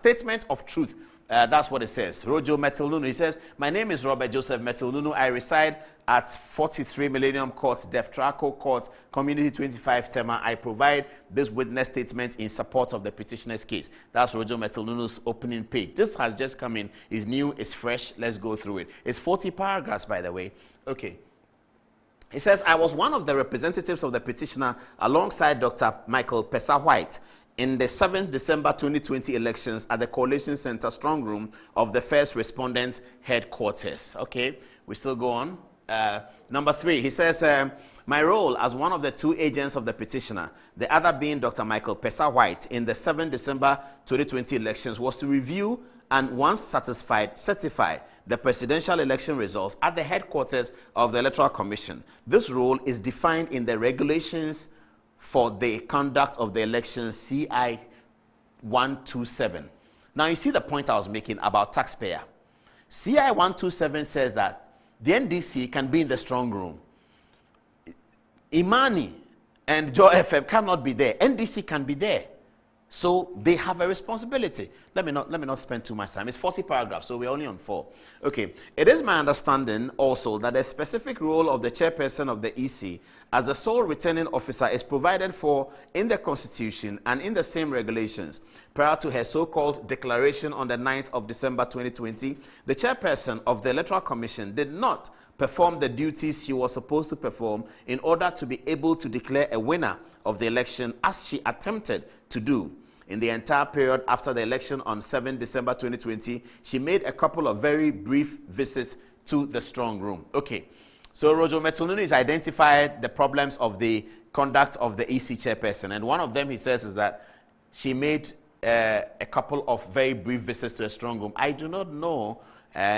statement of truth. That's what it says. Rojo Mettle Nonuu. He says, my name is Robert Joseph Mettle Nonuu. I reside at 43 Millennium Court, Deftraco Court, Community 25 Tema. I provide this witness statement in support of the petitioner's case. That's Rojo Mettle Nonuu's opening page. This has just come in. It's new, it's fresh. Let's go through it. It's 40 paragraphs, by the way. Okay. It says, I was one of the representatives of the petitioner alongside Dr. Micheal Kpessa Whyte in the 7th December 2020 elections at the Collation Centre strongroom of the first respondent headquarters. Okay, we still go on. Number 3, he says, my role as one of the 2 agents of the petitioner, the other being Dr. Micheal Kpessa Whyte, in the 7th December 2020 elections was to review and, once satisfied, certify the presidential election results at the headquarters of the Electoral Commission. This role is defined in the regulations for the conduct of the election, CI 127. Now, you see the point I was making about taxpayer. CI 127 says that the NDC can be in the strong room. Imani and Joe FM cannot be there. NDC can be there. So they have a responsibility. Let me not spend too much time. It's 40 paragraphs, so we're only on 4. Okay. It is my understanding also that a specific role of the chairperson of the EC as the sole returning officer is provided for in the Constitution and in the same regulations. Prior to her so-called declaration on the 9th of December 2020, the chairperson of the Electoral Commission did not perform the duties she was supposed to perform in order to be able to declare a winner of the election as she attempted to do. In the entire period after the election on 7 December 2020, she made a couple of very brief visits to the strong room. Okay, so Rojo Mettle Nonuu has identified the problems of the conduct of the EC chairperson, and one of them, he says, is that she made a couple of very brief visits to the strong room. I do not know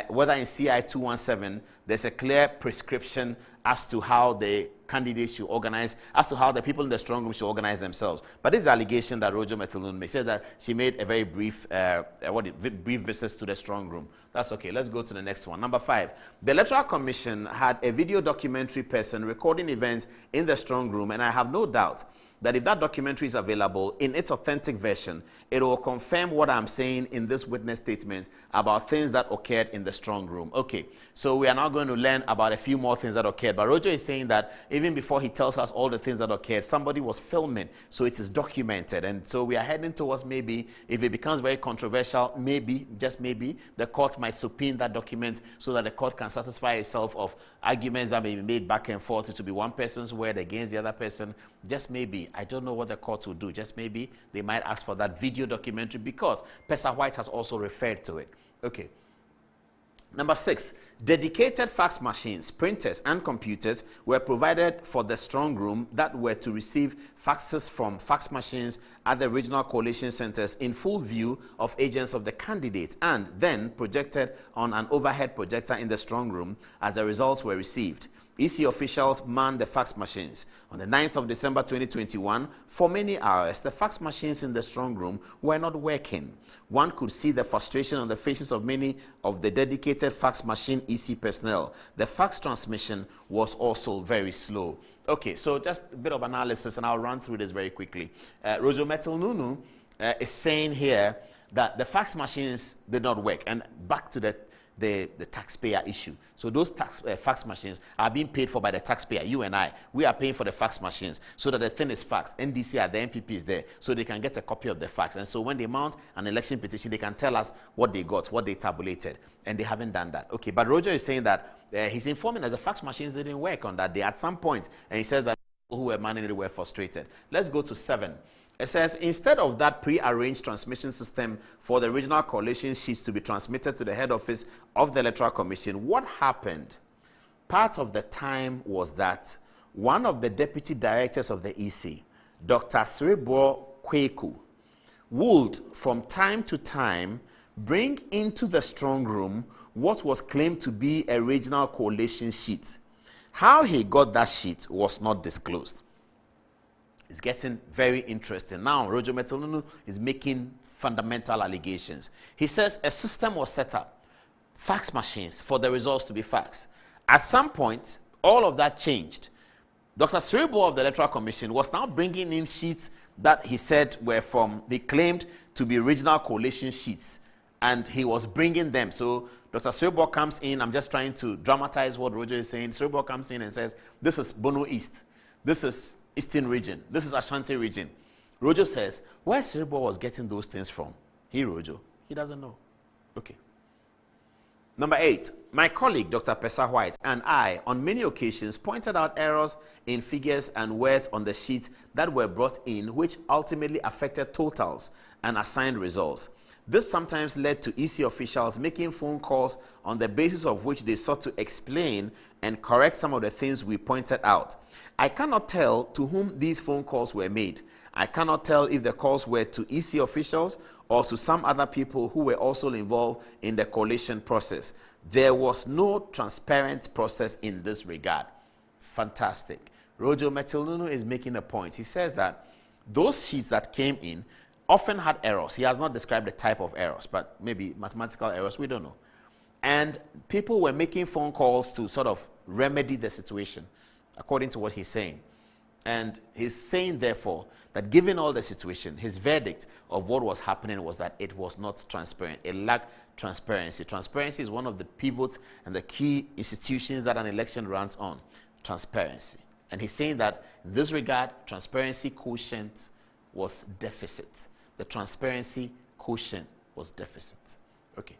whether in CI 217 there's a clear prescription as to how the candidates should organize, as to how the people in the strong room should organize themselves. But this is the allegation that Rojo Mettle Nonuu made. Said that she made a very brief, brief visits to the strong room. That's okay. Let's go to the next one. Number 5. The Electoral Commission had a video documentary person recording events in the strong room, and I have no doubt that if that documentary is available in its authentic version, it will confirm what I'm saying in this witness statement about things that occurred in the strong room. Okay, so we are now going to learn about a few more things that occurred. But Rojo is saying that even before he tells us all the things that occurred, somebody was filming, so it is documented. And so we are heading towards, maybe, if it becomes very controversial, maybe, just maybe, the court might subpoena that document so that the court can satisfy itself of arguments that may be made back and forth. It will be one person's word against the other person. Just maybe. I don't know what the court will do. Just maybe they might ask for that video documentary because Kpessa Whyte has also referred to it. Okay. Number 6, dedicated fax machines, printers, and computers were provided for the strong room that were to receive faxes from fax machines at the regional collation centers in full view of agents of the candidates, and then projected on an overhead projector in the strong room as the results were received. EC officials manned the fax machines. On the 9th of December 2021, for many hours, the fax machines in the strong room were not working. One could see the frustration on the faces of many of the dedicated fax machine EC personnel. The fax transmission was also very slow. Okay, so just a bit of analysis, and I'll run through this very quickly. Rojo Mettle Nonuu is saying here that the fax machines did not work. And back to the taxpayer issue. So those fax machines are being paid for by the taxpayer, you and I. We are paying for the fax machines so that the thing is faxed. NDC are the MPP is there so they can get a copy of the fax. And so when they mount an election petition, they can tell us what they got, what they tabulated. And they haven't done that. Okay, but Rojo is saying that he's informing that the fax machines didn't work on that day at some point. And he says that people who were manning it were frustrated. Let's go to 7. It says, instead of that pre-arranged transmission system for the regional collation sheets to be transmitted to the head office of the Electoral Commission, what happened? Part of the time was that one of the deputy directors of the EC, Dr. Srebo Kweku, would, from time to time, bring into the strong room what was claimed to be a regional collation sheet. How he got that sheet was not disclosed. It's getting very interesting. Now, Rojo Mettle Nonuu is making fundamental allegations. He says a system was set up, fax machines, for the results to be faxed. At some point, all of that changed. Dr. Srebo of the Electoral Commission was now bringing in sheets that he said were from, he claimed to be regional collation sheets, and he was bringing them. So Dr. Srebo comes in, I'm just trying to dramatize what Rojo is saying. Srebo comes in and says, this is Bono East, this is Eastern region, this is Ashanti region. Rojo says, where Srebo was getting those things from? Rojo, he doesn't know. Okay. Number 8, my colleague, Dr. Kpessa Whyte, and I, on many occasions, pointed out errors in figures and words on the sheet that were brought in, which ultimately affected totals and assigned results. This sometimes led to EC officials making phone calls on the basis of which they sought to explain and correct some of the things we pointed out. I cannot tell to whom these phone calls were made. I cannot tell if the calls were to EC officials or to some other people who were also involved in the collation process. There was no transparent process in this regard. Fantastic. Rojo Mettle Nonuu is making a point. He says that those sheets that came in often had errors. He has not described the type of errors, but maybe mathematical errors, we don't know. And people were making phone calls to sort of remedy the situation, according to what he's saying. And he's saying, therefore, that given all the situation, his verdict of what was happening was that it was not transparent. It lacked transparency. Transparency is one of the pivots and the key institutions that an election runs on. Transparency. And he's saying that in this regard, transparency quotient was deficit. The transparency quotient was deficit. Okay.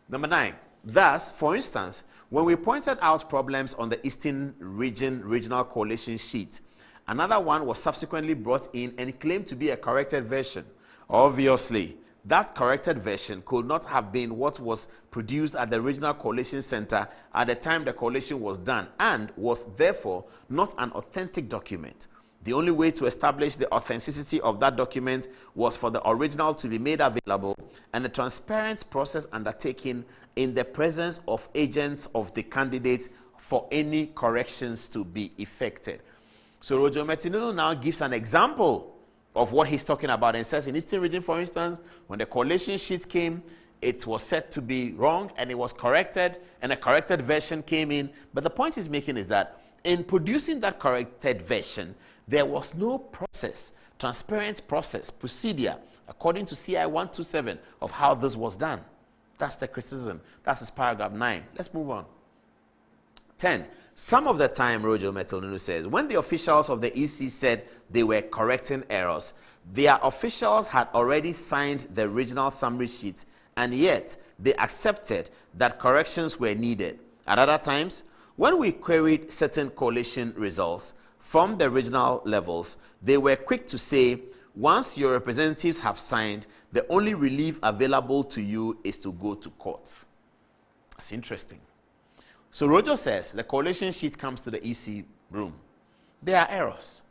Number 9. Thus, for instance, when we pointed out problems on the Eastern Region Regional Collation sheet, another one was subsequently brought in and claimed to be a corrected version. Obviously, that corrected version could not have been what was produced at the Regional Collation Centre at the time the collation was done, and was therefore not an authentic document. The only way to establish the authenticity of that document was for the original to be made available and a transparent process undertaken in the presence of agents of the candidates for any corrections to be effected. So Rojo Mettle Nonuu now gives an example of what he's talking about and says in Eastern region, for instance, when the collation sheet came, it was said to be wrong and it was corrected and a corrected version came in. But the point he's making is that in producing that corrected version, there was no process, transparent process, procedure, according to CI 127 of how this was done. That's the criticism. That's his paragraph 9. Let's move on. 10. Some of the time, Rojo Mettle Nonuu says, when the officials of the EC said they were correcting errors, their officials had already signed the original summary sheet, and yet they accepted that corrections were needed. At other times, when we queried certain collation results from the regional levels, they were quick to say, once your representatives have signed, the only relief available to you is to go to court. That's interesting. So Rojo says the collation sheet comes to the EC room. There are errors.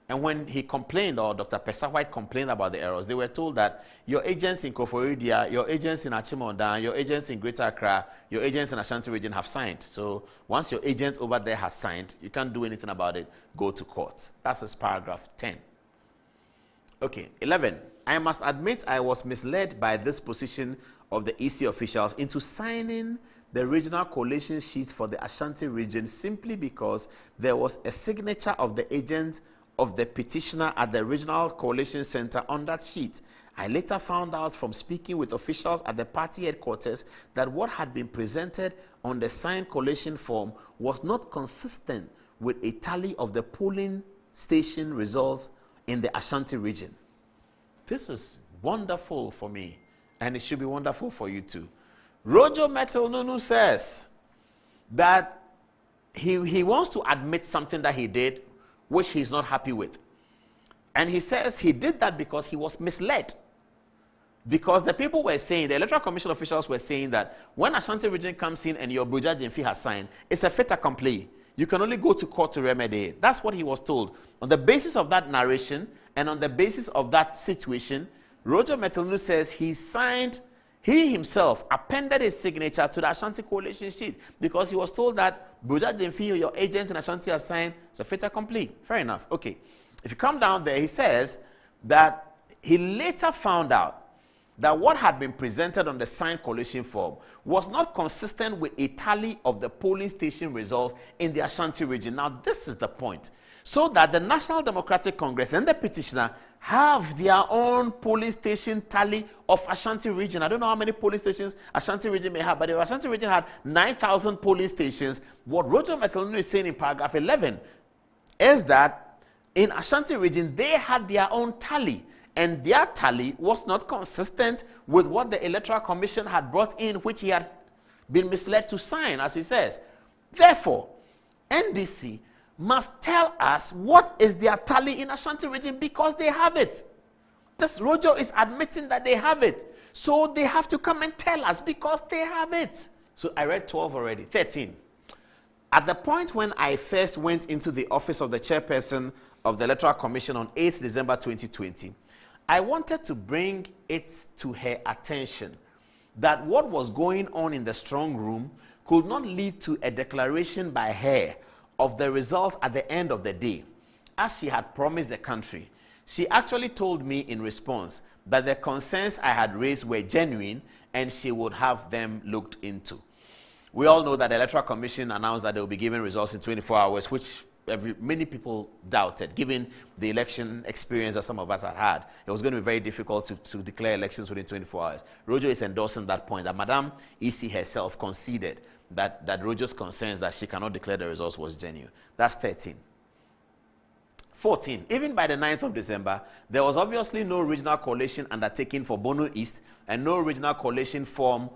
And when he complained, or Dr. Kpessa Whyte complained about the errors, they were told that your agents in Koforidua, your agents in Achimota, your agents in Greater Accra, your agents in Ashanti region have signed. So once your agent over there has signed, you can't do anything about it. Go to court. That's his paragraph 10. Okay, 11. I must admit I was misled by this position of the EC officials into signing the regional collation sheet for the Ashanti region simply because there was a signature of the agent of the petitioner at the Regional Collation Centre on that sheet. I later found out from speaking with officials at the party headquarters that what had been presented on the signed collation form was not consistent with a tally of the polling station results in the Ashanti region. This is wonderful for me, and it should be wonderful for you too. Rojo Mettle Nonuu says that he wants to admit something that he did, which he's not happy with. And he says he did that because he was misled. Because the people were saying, the Electoral Commission officials were saying that when Ashanti region comes in and your Bruja Jemfi has signed, it's a fait accompli. You can only go to court to remedy it. That's what he was told. On the basis of that narration and on the basis of that situation, Rojo Mettle Nonuu says he signed, he himself appended his signature to the Ashanti coalition sheet because he was told that Bruja Jemfi, your agents in Ashanti, has signed. It's a fait accompli. Fair enough. Okay. If you come down there, he says that he later found out that what had been presented on the signed coalition form was not consistent with a tally of the polling station results in the Ashanti region. Now, this is the point. So that the National Democratic Congress and the petitioner have their own police station tally of Ashanti region. I don't know how many police stations Ashanti region may have, but if Ashanti region had 9,000 police stations, what Rojo Mettle Nonuu is saying in paragraph 11 is that in Ashanti region, they had their own tally, and their tally was not consistent with what the Electoral Commission had brought in, which he had been misled to sign, as he says. Therefore, NDC must tell us what is their tally in Ashanti region, because they have it. This Rojo is admitting that they have it. So they have to come and tell us, because they have it. So I read 12 already. 13. At the point when I first went into the office of the chairperson of the Electoral Commission on 8th December 2020, I wanted to bring it to her attention that what was going on in the strong room could not lead to a declaration by her of the results at the end of the day, as she had promised the country. She actually told me in response that the concerns I had raised were genuine and she would have them looked into. We all know that the Electoral Commission announced that they will be giving results in 24 hours, which many people doubted, given the election experience that some of us had. It was going to be very difficult to declare elections within 24 hours. Rojo is endorsing that point, that Madame EC herself conceded that Rojo's concerns that she cannot declare the results was genuine. That's 13. 14. Even by the 9th of December, there was obviously no regional coalition undertaken for Bono East, and no regional coalition form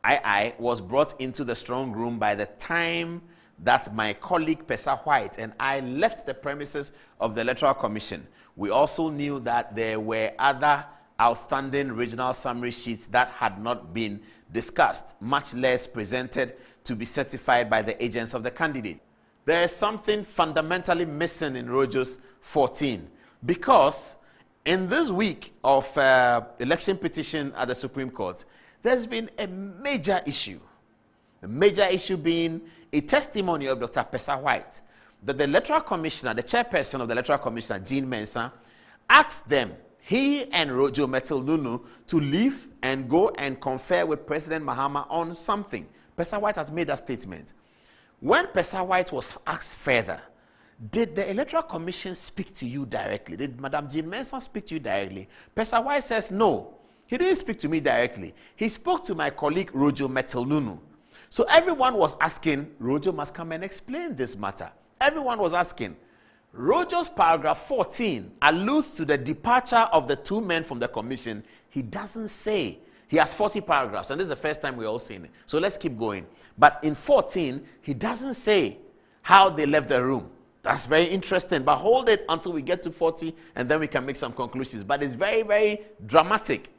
II was brought into the strong room by the time that my colleague Kpessa Whyte and I left the premises of the Electoral Commission. We also knew that there were other outstanding regional summary sheets that had not been discussed, much less presented to be certified by the agents of the candidate. There is something fundamentally missing in Rojo's 14, because in this week of election petition at the Supreme Court, there's been a major issue. The major issue being a testimony of Dr. Kpessa Whyte, that the Electoral Commissioner, the chairperson of the Electoral Commission, Jean Mensah, asked them, he and Rojo Mettle Nonuu, to leave and go and confer with President Mahama on something. Kpessa Whyte has made that statement. When Kpessa Whyte was asked further, did the Electoral Commission speak to you directly? Did Madam Jean Mensah speak to you directly? Kpessa Whyte says, no, he didn't speak to me directly. He spoke to my colleague Rojo Mettle Nonuu. So everyone was asking, Rojo must come and explain this matter. Everyone was asking. Rojo's paragraph 14 alludes to the departure of the two men from the commission. He doesn't say. He has 40 paragraphs, and this is the first time we're all seeing it. So let's keep going. But in 14, he doesn't say how they left the room. That's very interesting. But hold it until we get to 40, and then we can make some conclusions. But it's very, very dramatic.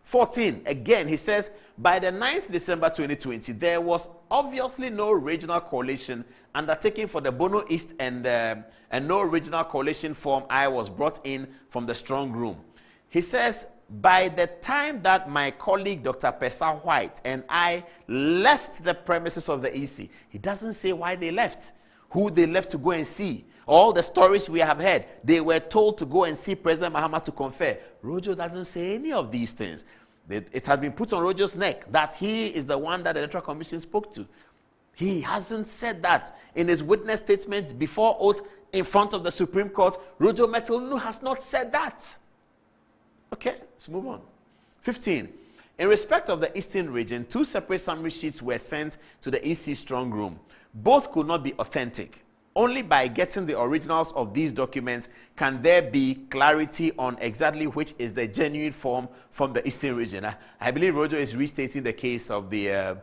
14, again, he says, by the 9th December 2020, there was obviously no regional coalition undertaken for the Bono East, and no regional coalition form I was brought in from the strong room. He says, by the time that my colleague Dr. Kpessa Whyte and I left the premises of the EC, he doesn't say why they left, who they left to go and see. All the stories we have heard, they were told to go and see President Mahama to confer. Rojo doesn't say any of these things. It has been put on Rojo's neck that he is the one that the Electoral Commission spoke to. He hasn't said that. In his witness statement before oath in front of the Supreme Court, Rojo Mettle Nonuu has not said that. Okay, let's move on. 15. In respect of the Eastern region, two separate summary sheets were sent to the EC strong room. Both could not be authentic. Only by getting the originals of these documents can there be clarity on exactly which is the genuine form from the Eastern region. I believe Rojo is restating the case of the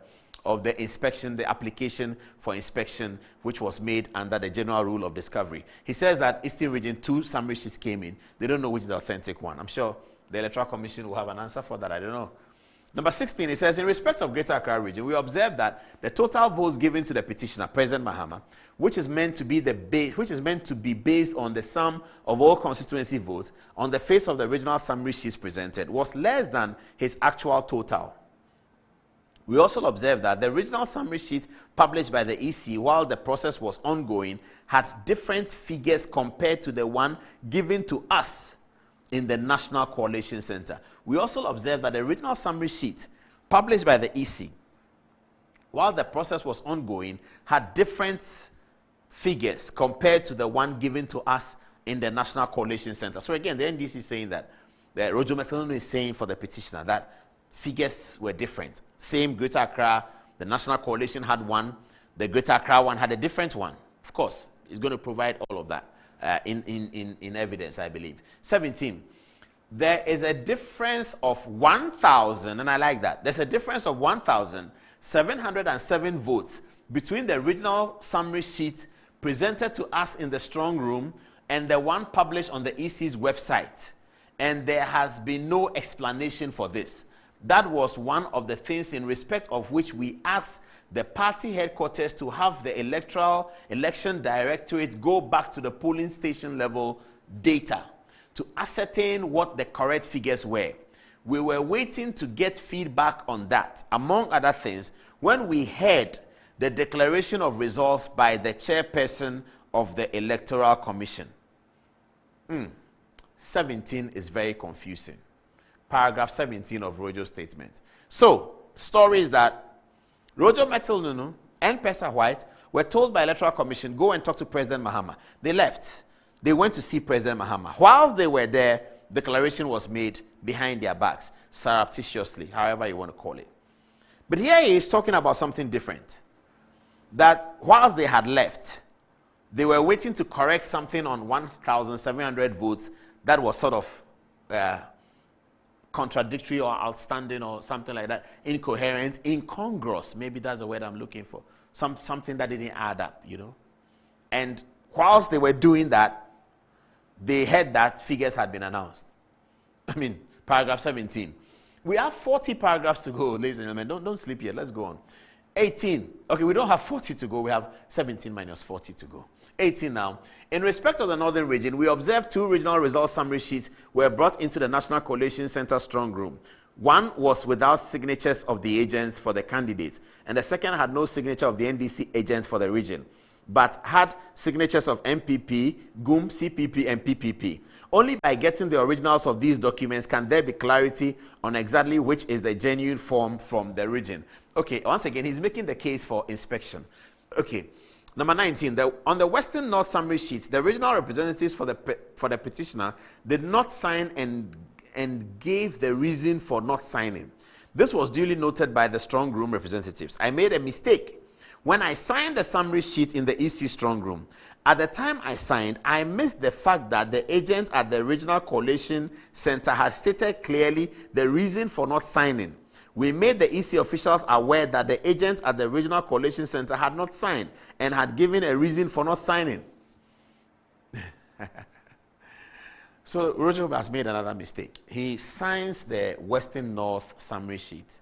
inspection, the application for inspection, which was made under the general rule of discovery. He says that Eastern region, two summary sheets came in. They don't know which is the authentic one. I'm sure the Electoral Commission will have an answer for that. I don't know. Number 16, it says, in respect of Greater Accra Region, we observe that the total votes given to the petitioner, President Mahama, which is meant to be based on the sum of all constituency votes on the face of the original summary sheets presented, was less than his actual total. We also observe that the original summary sheet published by the EC while the process was ongoing had different figures compared to the one given to us in the National Collation Centre. We also observe that the original summary sheet published by the EC while the process was ongoing had different figures compared to the one given to us in the National Collation Centre. So again, the NDC is saying that Rojo Mettle Nonuu is saying for the petitioner that figures were different. Same Greater Accra, the National Coalition had one, the Greater Accra one had a different one. Of course, it's going to provide all of that in evidence, I believe. 17. There is a difference of 1,000, and I like that. There's a difference of 1,707 votes between the original summary sheet presented to us in the strong room and the one published on the EC's website. And there has been no explanation for this. That was one of the things in respect of which we asked the party headquarters to have the Electoral Election Directorate go back to the polling station level data to ascertain what the correct figures were. We were waiting to get feedback on that. Among other things, when we heard the declaration of results by the chairperson of the Electoral Commission. 17 is very confusing. Paragraph 17 of Rojo's statement. So, story is that Rojo Mettle Nonuu and Kpessa Whyte were told by Electoral Commission, go and talk to President Mahama. They left. They went to see President Mahama. Whilst they were there, declaration was made behind their backs, surreptitiously, however you want to call it. But here he is talking about something different. That whilst they had left, they were waiting to correct something on 1,700 votes that was sort of contradictory or outstanding or something like that, incoherent, incongruous. Maybe that's the word I'm looking for. Something that didn't add up, you know. And whilst they were doing that, they heard that figures had been announced. I mean, paragraph 17. We have 40 paragraphs to go, ladies and gentlemen. Don't sleep yet. Let's go on. 18. Okay, we don't have 40 to go. We have 17 minus 40 to go. 18 now. In respect of the Northern Region, we observed 2 regional results summary sheets were brought into the National Collation Centre strong room. One was without signatures of the agents for the candidates, and the second had no signature of the NDC agent for the region, but had signatures of MPP, GUM, CPP, and PPP. Only by getting the originals of these documents can there be clarity on exactly which is the genuine form from the region. Okay, once again, he's making the case for inspection. Okay, number 19, on the Western North summary sheet, the regional representatives for the petitioner did not sign and gave the reason for not signing. This was duly noted by the strong room representatives. I made a mistake when I signed the summary sheet in the EC strong room. At the time I signed, I missed the fact that the agent at the Regional Collation Centre had stated clearly the reason for not signing. We made the EC officials aware that the agent at the Regional Collation Centre had not signed and had given a reason for not signing. So Rojo has made another mistake. He signs the Western North summary sheet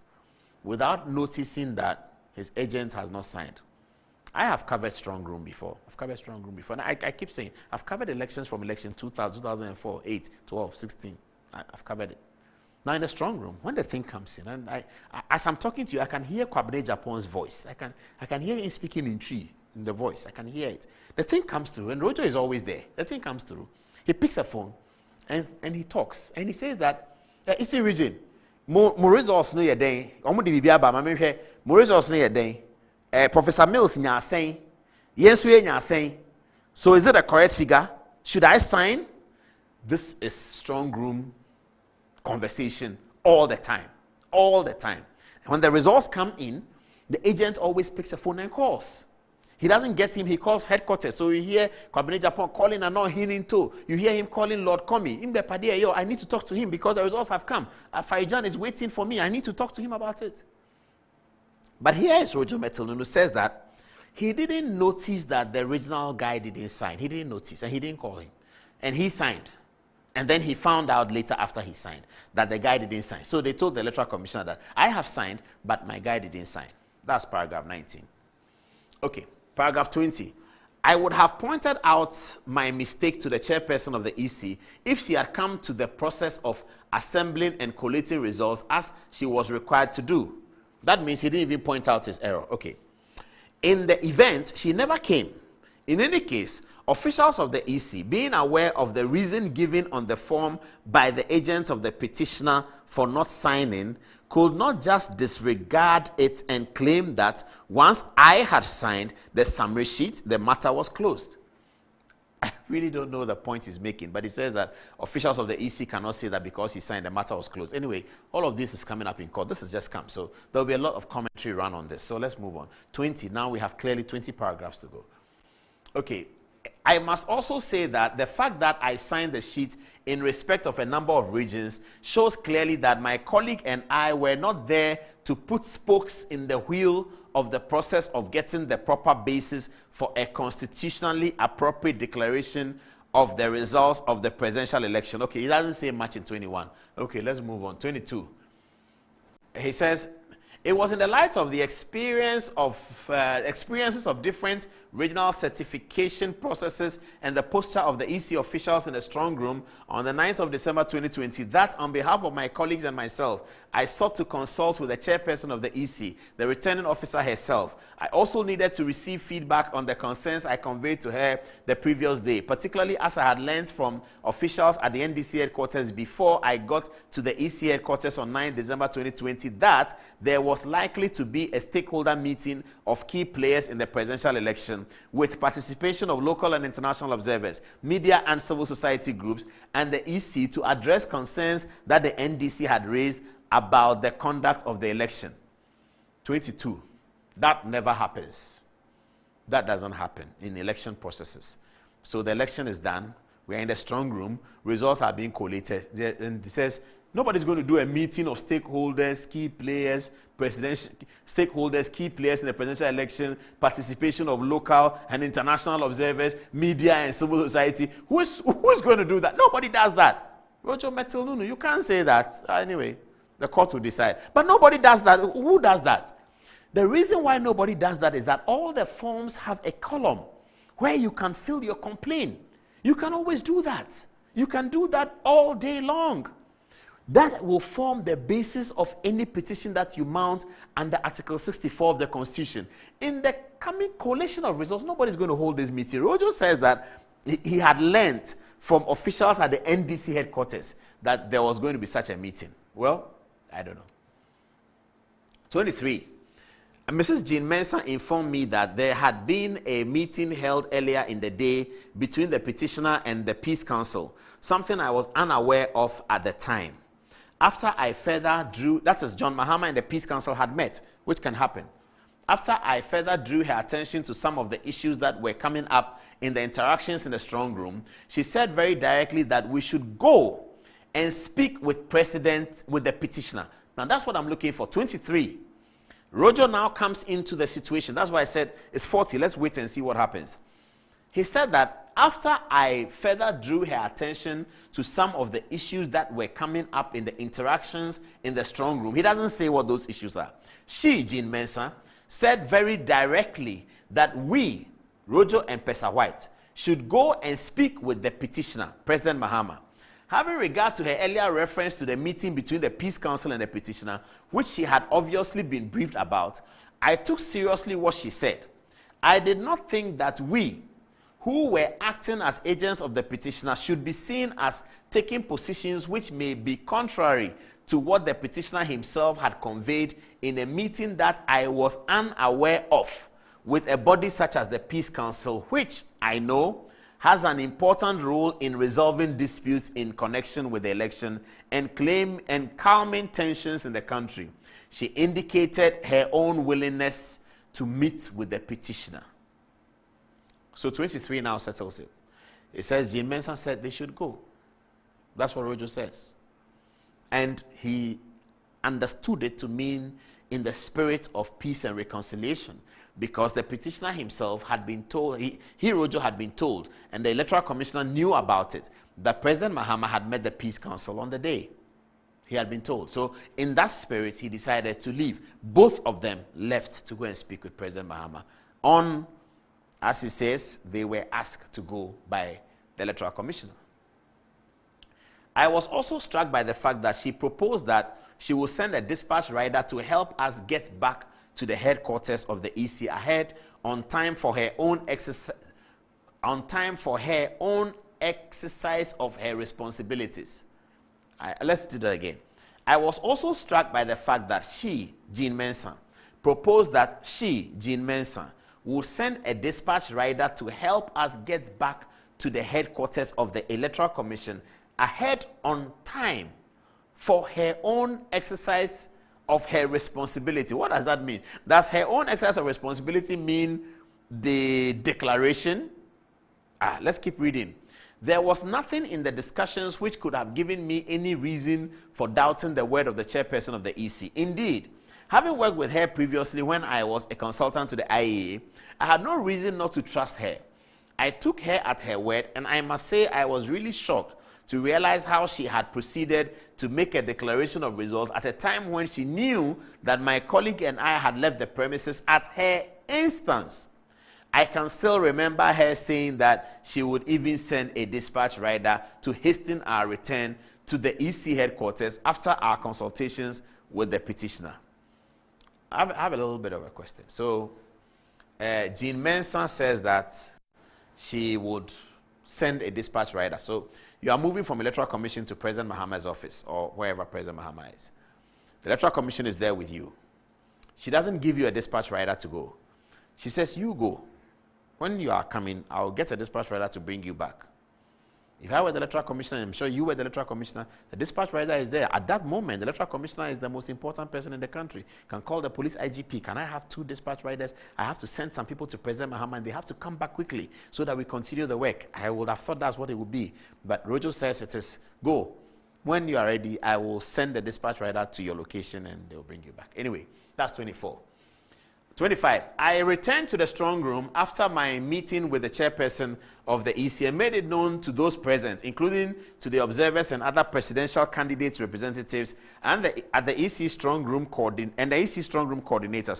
without noticing that his agent has not signed. I have covered strong room before. And I keep saying, I've covered elections from election 2000, 2004, 8, 12, 16. I've covered it. Now in the strong room, when the thing comes in, and as I'm talking to you, I can hear Kwabene Japon's voice. I can hear him speaking in tree, in the voice. I can hear it. The thing comes through, and Rojo is always there. The thing comes through. He picks a phone, and he talks, and he says that, it's the region. Mo results no yeden. Omo de bibia ba ma mehwe. Mo results no yeden. Professor Mills nya saying, yes we nya saying. So is it a correct figure? Should I sign? This is strong room conversation all the time. All the time. When the results come in, the agent always picks a phone and calls. He doesn't get him, he calls headquarters. So you hear Kwabene Japan calling and not hearing too. You hear him calling Lord Komi. I need to talk to him because the results have come. Farijan is waiting for me. I need to talk to him about it. But here is Rojo Mettle Nonuu says that he didn't notice that the original guy didn't sign. He didn't notice and he didn't call him. And he signed. And then he found out later after he signed that the guy didn't sign. So they told the Electoral Commissioner that I have signed, but my guy didn't sign. That's paragraph 19. Okay. Paragraph 20. I would have pointed out my mistake to the chairperson of the EC if she had come to the process of assembling and collating results as she was required to do. That means he didn't even point out his error. Okay. In the event, she never came. In any case, officials of the EC, being aware of the reason given on the form by the agent of the petitioner for not signing, could not just disregard it and claim that once I had signed the summary sheet, the matter was closed. I really don't know the point he's making, but he says that officials of the EC cannot say that because he signed, the matter was closed. Anyway, all of this is coming up in court. This has just come, so there'll be a lot of commentary run on this. So let's move on. 20. Now we have clearly 20 paragraphs to go. Okay. I must also say that the fact that I signed the sheet in respect of a number of regions shows clearly that my colleague and I were not there to put spokes in the wheel of the process of getting the proper basis for a constitutionally appropriate declaration of the results of the presidential election. Okay, he doesn't say much in 21. Okay, let's move on. 22. He says, it was in the light of the experiences of different regional certification processes and the posture of the EC officials in the strong room on the 9th of December 2020 that on behalf of my colleagues and myself, I sought to consult with the chairperson of the EC, the returning officer herself. I also needed to receive feedback on the concerns I conveyed to her the previous day, particularly as I had learned from officials at the NDC headquarters before I got to the EC headquarters on 9 December 2020 that there was likely to be a stakeholder meeting of key players in the presidential election with participation of local and international observers, media and civil society groups, and the EC to address concerns that the NDC had raised about the conduct of the election. 22. That never happens. That doesn't happen in election processes. So the election is done. We're in the strong room. Results are being collated. And it says, nobody's going to do a meeting of stakeholders, key players, stakeholders, key players in the presidential election, participation of local and international observers, media and civil society. Who is going to do that? Nobody does that. Rojo Mettle Nonuu, you can't say that. Anyway, the court will decide. But nobody does that. Who does that? The reason why nobody does that is that all the forms have a column where you can fill your complaint. You can always do that. You can do that all day long. That will form the basis of any petition that you mount under Article 64 of the Constitution. In the coming collation of results, nobody's going to hold this meeting. Rojo says that he had learned from officials at the NDC headquarters that there was going to be such a meeting. Well, I don't know. 23. Mrs. Jean Mensah informed me that there had been a meeting held earlier in the day between the petitioner and the Peace Council, something I was unaware of at the time. After I further drew, that is, John Mahama and the Peace Council had met, which can happen. After I further drew her attention to some of the issues that were coming up in the interactions in the strong room, she said very directly that we should go and speak with the petitioner. Now that's what I'm looking for. 23. Rojo now comes into the situation. That's why I said it's 40. Let's wait and see what happens. He said that after I further drew her attention to some of the issues that were coming up in the interactions in the strong room, he doesn't say what those issues are. She, Jean Mensah, said very directly that we, Rojo and Kpessa Whyte, should go and speak with the petitioner, President Mahama. Having regard to her earlier reference to the meeting between the Peace Council and the petitioner, which she had obviously been briefed about, I took seriously what she said. I did not think that we, who were acting as agents of the petitioner, should be seen as taking positions which may be contrary to what the petitioner himself had conveyed in a meeting that I was unaware of with a body such as the Peace Council, which I know has an important role in resolving disputes in connection with the election and calming tensions in the country. She indicated her own willingness to meet with the petitioner. So 23 now settles it. It says Jean Mensah said they should go. That's what Rojo says. And he understood it to mean in the spirit of peace and reconciliation, because the petitioner himself had been told, Rojo had been told, and the Electoral Commissioner knew about it, that President Mahama had met the Peace Council on the day. He had been told. So in that spirit, he decided to leave. Both of them left to go and speak with President Mahama. As he says, they were asked to go by the Electoral Commissioner. I was also struck by the fact that she proposed that she will send a dispatch rider to help us get back to the headquarters of the EC ahead on time for her own exercise of her responsibilities. Let's do that again. I was also struck by the fact that she, Jean Mensah, proposed that she, Jean Mensah, would send a dispatch rider to help us get back to the headquarters of the Electoral Commission ahead on time for her own exercise of her responsibility. What does that mean? Does her own exercise of responsibility mean the declaration? Let's keep reading. There was nothing in the discussions which could have given me any reason for doubting the word of the chairperson of the EC. Indeed, having worked with her previously when I was a consultant to the IEA, I had no reason not to trust her. I took her at her word, and I must say I was really shocked to realize how she had proceeded to make a declaration of results at a time when she knew that my colleague and I had left the premises at her instance. I can still remember her saying that she would even send a dispatch rider to hasten our return to the EC headquarters after our consultations with the petitioner. I have a little bit of a question. So, Jean Mensah says that she would send a dispatch rider. So, you are moving from Electoral Commission to President Mahama's office or wherever President Mahama is. The Electoral Commission is there with you. She doesn't give you a dispatch rider to go. She says, you go. When you are coming, I'll get a dispatch rider to bring you back. If I were the Electoral Commissioner, I'm sure you were the Electoral Commissioner, the dispatch rider is there. At that moment, the Electoral Commissioner is the most important person in the country. Can call the police IGP. Can I have 2 dispatch riders? I have to send some people to President Mahama, and they have to come back quickly so that we continue the work. I would have thought that's what it would be. But Rojo says it is, go. When you are ready, I will send the dispatch rider to your location, and they'll bring you back. Anyway, that's 24. 25. I returned to the strong room after my meeting with the chairperson of the EC and made it known to those present, including to the observers and other presidential candidates representatives and the EC strong room coordinator,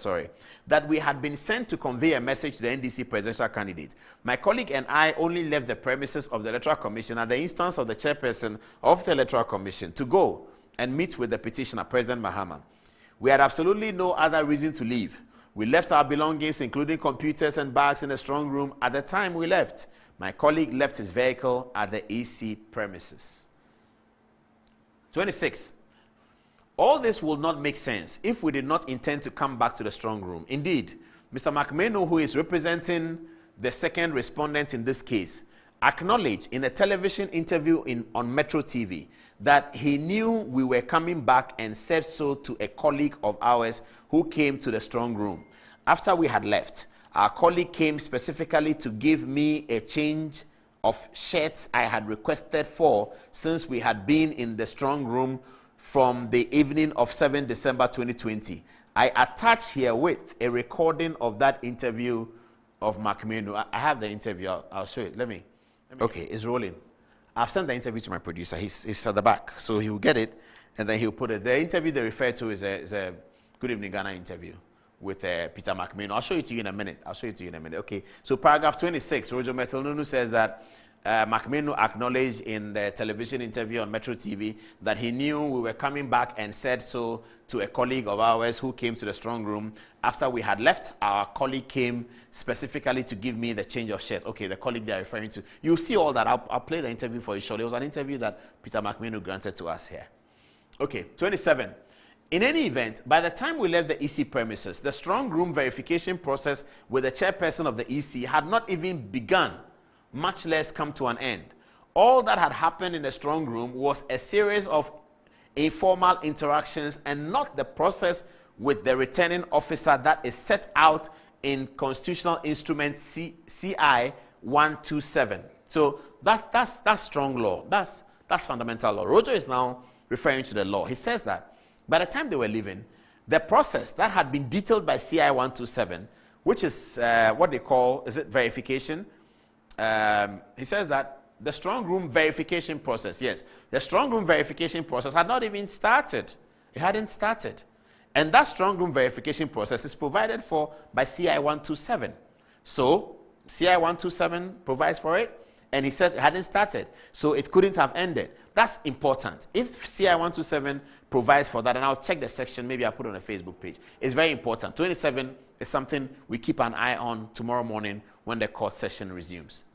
that we had been sent to convey a message to the NDC presidential candidate. My colleague and I only left the premises of the Electoral Commission at the instance of the chairperson of the Electoral Commission to go and meet with the petitioner, President Mahama. We had absolutely no other reason to leave. We left our belongings, including computers and bags, in the strong room at the time we left. My colleague left his vehicle at the EC premises. 26. All this will not make sense if we did not intend to come back to the strong room. Indeed, Mr. McMahon, who is representing the second respondent in this case, acknowledged in a television interview on Metro TV that he knew we were coming back and said so to a colleague of ours who came to the strong room. After we had left, our colleague came specifically to give me a change of shirts I had requested for since we had been in the strong room from the evening of 7 December 2020. I attach herewith a recording of that interview of McMahon. I have the interview. I'll show it. Let me. Okay, it's rolling. I've sent the interview to my producer. He's at the back, so he'll get it, and then he'll put it. The interview they refer to is a Good Evening Ghana interview with Peter McMahon. I'll show it to you in a minute. Okay, so paragraph 26, Rojo Mettle Nonuu says that McMahon acknowledged in the television interview on Metro TV that he knew we were coming back and said so to a colleague of ours who came to the strong room. After we had left, our colleague came specifically to give me the change of shirts. Okay, the colleague they're referring to. You'll see all that. I'll play the interview for you shortly. It was an interview that Peter McMahon granted to us here. Okay, 27. In any event, by the time we left the EC premises, the strong room verification process with the chairperson of the EC had not even begun, much less come to an end. All that had happened in the strong room was a series of informal interactions and not the process with the returning officer that is set out in Constitutional Instrument CI 127. So that's strong law. That's fundamental law. Rojo is now referring to the law. He says that by the time they were leaving, the process that had been detailed by CI 127, which is what they call, is it verification? He says that the strong room verification process, yes, the strong room verification process had not even started. It hadn't started. And that strong room verification process is provided for by CI 127. So CI 127 provides for it, and he says it hadn't started, so it couldn't have ended. That's important. If CI 127 provides for that, and I'll check the section, maybe I'll put it on a Facebook page. It's very important. 27 is something we keep an eye on tomorrow morning when the court session resumes.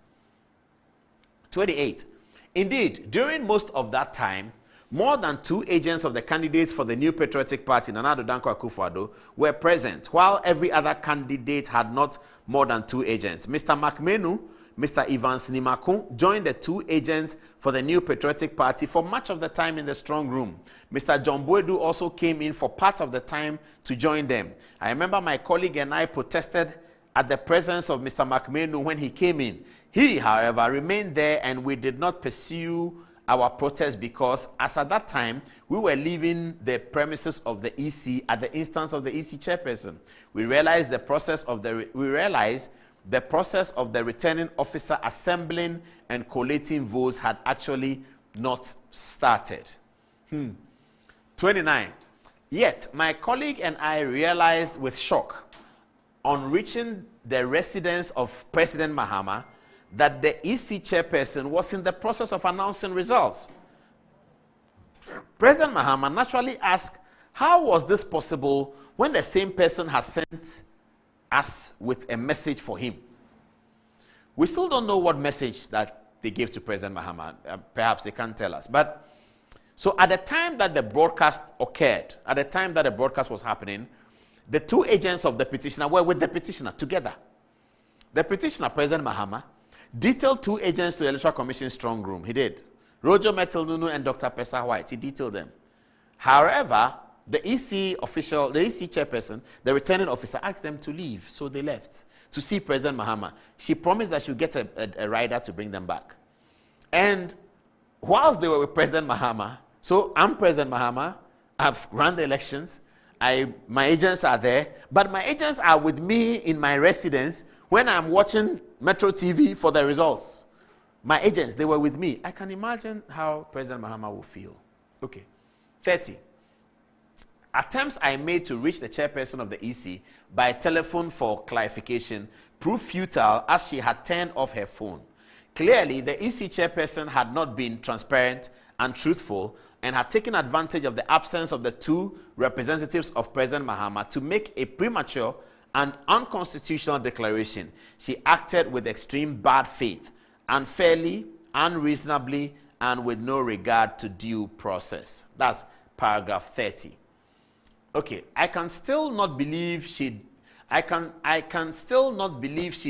28. Indeed, during most of that time, more than 2 agents of the candidates for the New Patriotic Party, Nana Addo Dankwa Akufo-Addo, were present, while every other candidate had not more than 2 agents. Mr. McMahon Mr. Evans Nimakun, joined the two agents for the New Patriotic Party for much of the time in the strong room. Mr. John Boedu also came in for part of the time to join them. I remember my colleague and I protested at the presence of Mr. McMenu when he came in. He, however, remained there and we did not pursue our protest because, as at that time, we were leaving the premises of the EC at the instance of the EC chairperson. We realized the process of the returning officer assembling and collating votes had actually not started. 29. Yet, my colleague and I realized with shock on reaching the residence of President Mahama that the EC chairperson was in the process of announcing results. President Mahama naturally asked, how was this possible when the same person has sent us with a message for him? We still don't know what message that they gave to President Mahama. Perhaps they can't tell us. But so at the time that the broadcast occurred, at the time that the broadcast was happening, the two agents of the petitioner were with the petitioner together. The petitioner, President Mahama, detailed two agents to the Electoral Commission strong room. He did. Rojo Mettle Nonuu and Dr. Kpessa Whyte. He detailed them. However, the EC official, the EC chairperson, the returning officer asked them to leave, so they left to see President Mahama. She promised that she would get a rider to bring them back. And whilst they were with President Mahama, so I'm President Mahama, I've run the elections, my agents are there, but my agents are with me in my residence when I'm watching Metro TV for the results. My agents, they were with me. I can imagine how President Mahama will feel. Okay. 30. Attempts I made to reach the chairperson of the EC by telephone for clarification proved futile as she had turned off her phone. Clearly, the EC chairperson had not been transparent and truthful and had taken advantage of the absence of the two representatives of President Mahama to make a premature and unconstitutional declaration. She acted with extreme bad faith, unfairly, unreasonably, and with no regard to due process. That's paragraph 30. Okay, I can still not believe she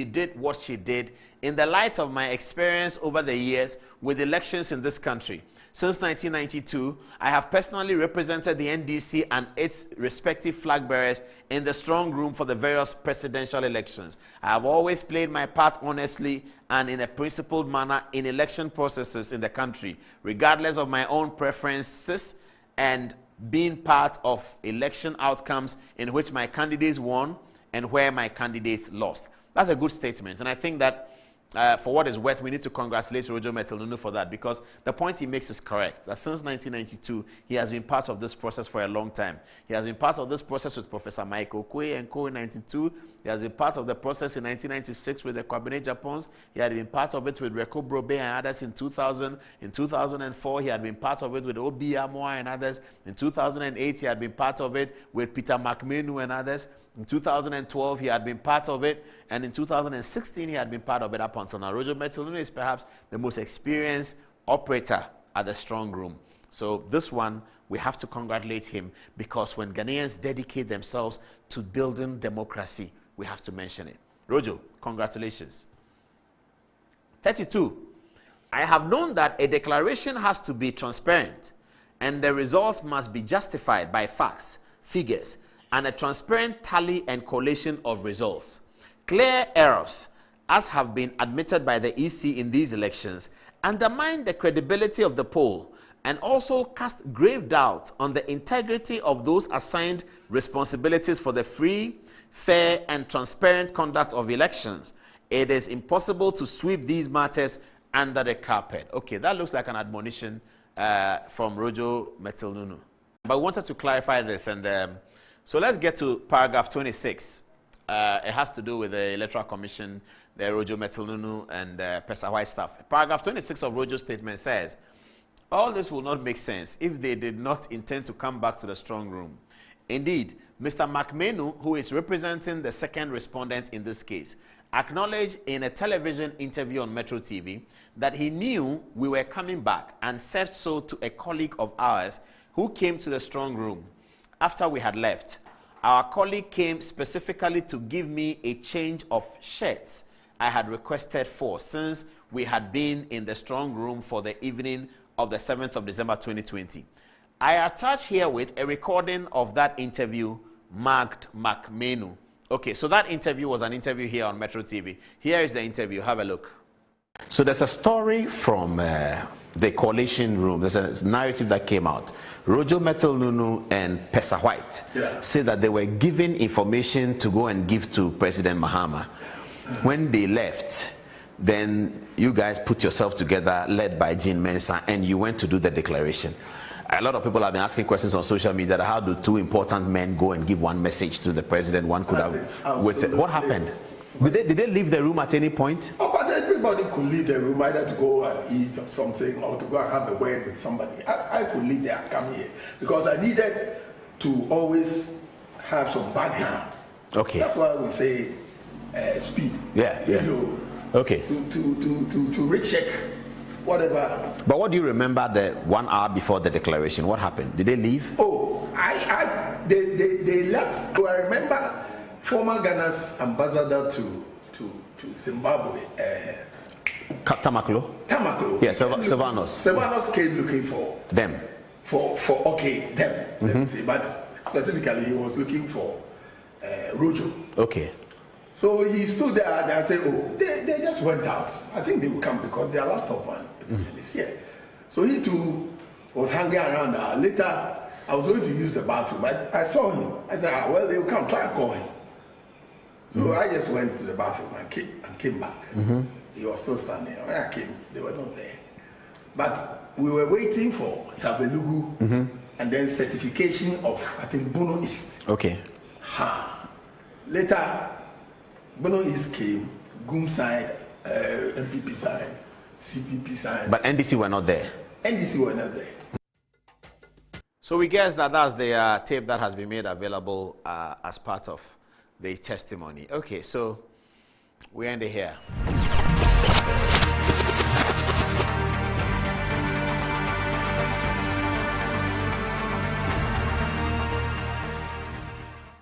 did what she did in the light of my experience over the years with elections in this country. Since 1992, I have personally represented the NDC and its respective flag bearers in the strong room for the various presidential elections. I have always played my part honestly and in a principled manner in election processes in the country, regardless of my own preferences, and being part of election outcomes in which my candidates won and where my candidates lost. That's a good statement, and I think that for what it's worth, we need to congratulate Rojo Mettle Nonuu for that, because the point he makes is correct. That since 1992, he has been part of this process for a long time. He has been part of this process with Professor Micheal Kpessa and co in 92. He has been part of the process in 1996 with the Cabinet Japons. He had been part of it with Reko Brobe and others in 2000. In 2004, he had been part of it with Obi Amoa and others. In 2008, he had been part of it with Peter McMenu and others. In 2012, he had been part of it, and in 2016, he had been part of it up until now. Rojo Mettle Nonuu is perhaps the most experienced operator at the strong room. So this one, we have to congratulate him, because when Ghanaians dedicate themselves to building democracy, we have to mention it. Rojo, congratulations. 32. I have known that a declaration has to be transparent, and the results must be justified by facts, figures, and a transparent tally and collation of results. Clear errors, as have been admitted by the EC in these elections, undermine the credibility of the poll and also cast grave doubt on the integrity of those assigned responsibilities for the free, fair, and transparent conduct of elections. It is impossible to sweep these matters under the carpet. Okay, that looks like an admonition from Rojo Mettle Nonuu. But we wanted to clarify this, and so let's get to paragraph 26. It has to do with the Electoral Commission, the Rojo Mettle Nonuu and Kpessa Whyte stuff. Paragraph 26 of Rojo's statement says, all this will not make sense if they did not intend to come back to the strong room. Indeed, Mr. McMenu, who is representing the second respondent in this case, acknowledged in a television interview on Metro TV that he knew we were coming back and said so to a colleague of ours who came to the strong room. After we had left, our colleague came specifically to give me a change of shirts I had requested for, since we had been in the strong room for the evening of the 7th of December 2020. I attach herewith a recording of that interview marked McMenu. Okay, so that interview was an interview here on Metro TV. Here is the interview. Have a look. So there's a story from the coalition room. There's a narrative that came out. Rojo Mettle Nonuu and Kpessa Whyte said that they were given information to go and give to President Mahama. When they left, then you guys put yourself together, led by Jean Mensah, and you went to do the declaration. A lot of people have been asking questions on social media that how do two important men go and give one message to the president? One could have waited. What happened? Did they leave the room at any point? Oh, but everybody could leave the room, either to go and eat or something, or to go and have a word with somebody. I could leave there and come here because I needed to always have some background. Okay. That's why we say speed. Yeah. You know, okay. To recheck whatever. But what do you remember the 1 hour before the declaration? What happened? Did they leave? Oh, they left. So I remember former Ghana's ambassador to Zimbabwe. Tamaklo? Tamaklo. Yeah, Sylvanos. Sylvanos came looking for them. For them. Let me say. But specifically, he was looking for Rojo. Okay. So he stood there and said, oh, they just went out. I think they will come because their laptop one is here. So he too was hanging around. Later, I was going to use the bathroom. I saw him. I said, well, they will come. Try and call him. So I just went to the bathroom and came back. He was still standing. When I came, they were not there. But we were waiting for Savelugu and then certification of, I think, Bono East. Okay. Later, Bono East came, GUM side, MPP side, CPP side. But NDC were not there? NDC were not there. So we guess that that's the tape that has been made available as part of the testimony. Okay, so we end it here.